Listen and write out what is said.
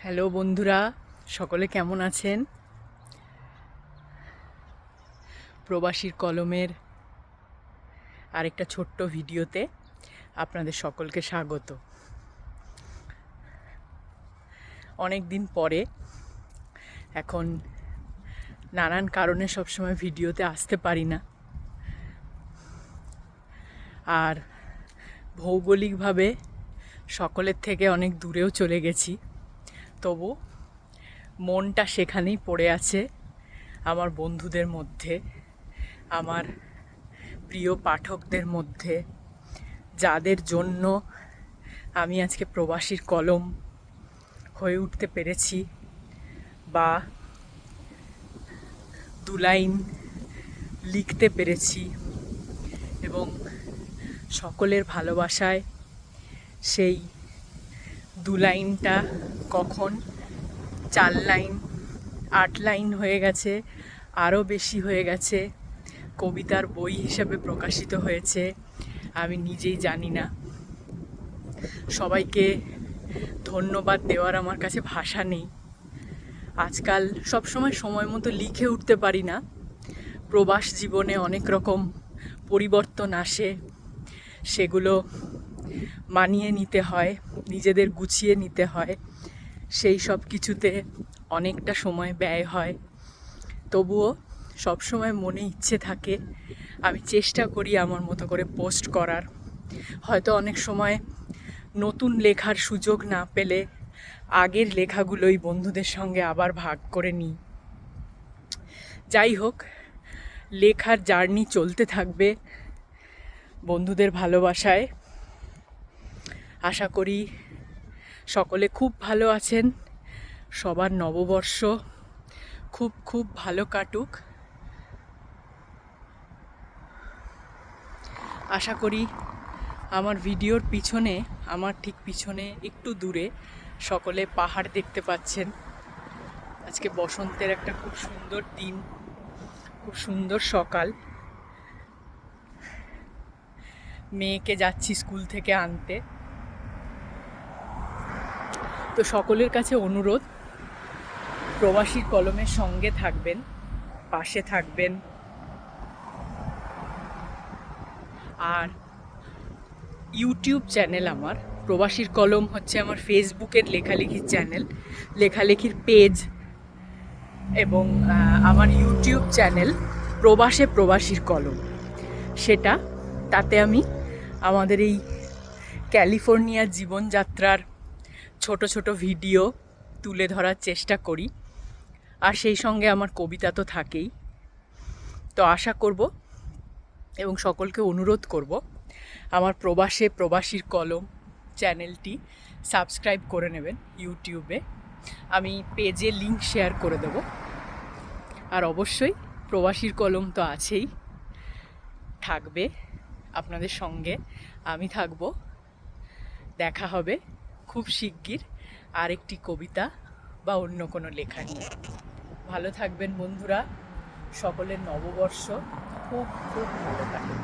Hello বন্ধুরা, সকলে কেমন আছেন? প্রবাসীর কলমের আরেকটা ছোট্ট ভিডিওতে আপনাদের সকলকে স্বাগত। অনেক দিন পরে এখন নানান কারণে সবসময় ভিডিওতে আসতে পারি না, আর ভৌগোলিকভাবে সকলের থেকে অনেক দূরেও চলে গেছি। তবু মনটা সেখানেই পড়ে আছে, আমার বন্ধুদের মধ্যে, আমার প্রিয় পাঠকদের মধ্যে, যাদের জন্য আমি আজকে প্রবাসীর কলম হয়ে উঠতে পেরেছি বা দু লাইন লিখতে পেরেছি, এবং সকলের ভালোবাসায় সেই দু লাইনটা কখন 4 লাইন 8 লাইন হয়ে গেছে, আরও বেশি হয়ে গেছে, কবিতার বই হিসেবে প্রকাশিত হয়েছে, আমি নিজেই জানি না। সবাইকে ধন্যবাদ দেওয়ার আমার কাছে ভাষা নেই। আজকাল সবসময় সময় মতো লিখে উঠতে পারি না। প্রবাস জীবনে অনেক রকম পরিবর্তন আসে, সেগুলো মানিয়ে নিতে হয়, নিজেদের গুছিয়ে নিতে হয়, সেই সব কিছুতে অনেকটা সময় ব্যয় হয়। তবুও সবসময় মনে ইচ্ছে থাকে, আমি চেষ্টা করি আমার মতো করে পোস্ট করার। হয়তো অনেক সময় নতুন লেখার সুযোগ না পেলে আগের লেখাগুলোই বন্ধুদের সঙ্গে আবার ভাগ করে নিই। যাই হোক, লেখার জার্নি চলতে থাকবে বন্ধুদের ভালোবাসায়। আশা করি সকলে খুব ভালো আছেন, সবার নববর্ষ খুব খুব ভালো কাটুক। আশা করি আমার ভিডিওর পিছনে, আমার ঠিক পিছনে একটু দূরে সকলে পাহাড় দেখতে পাচ্ছেন। আজকে বসন্তের একটা খুব সুন্দর দিন, খুব সুন্দর সকাল। মেয়েকে যাচ্ছি স্কুল থেকে আনতে। তো সকলের কাছে অনুরোধ, প্রবাসীর কলমের সঙ্গে থাকবেন, পাশে থাকবেন। আর ইউটিউব চ্যানেল আমার প্রবাসীর কলম হচ্ছে আমার ফেসবুকের লেখালেখির চ্যানেল, লেখালেখির পেজ, এবং আমার ইউটিউব চ্যানেল প্রবাসীর কলম, তাতে আমি আমাদের এই ক্যালিফোর্নিয়ার জীবনযাত্রার ছোট ছোট ভিডিও তুলে ধরার চেষ্টা করি। আর সেই সঙ্গে আমার কবিতা তো থাকেই। তো আশা করব এবং সকলকে অনুরোধ করব, আমার প্রবাসীর কলম চ্যানেলটি সাবস্ক্রাইব করে নেবেন ইউটিউবে। আমি পেজে লিংক শেয়ার করে দেব। আর অবশ্যই প্রবাসীর কলম তো আছেই, থাকবে আপনাদের সঙ্গে, আমি থাকব। দেখা হবে খুব শিগগির আরেকটি কবিতা বা অন্য কোনো লেখা নিয়ে। ভালো থাকবেন বন্ধুরা, সকলের নববর্ষ খুব খুব ভালো কাটুক।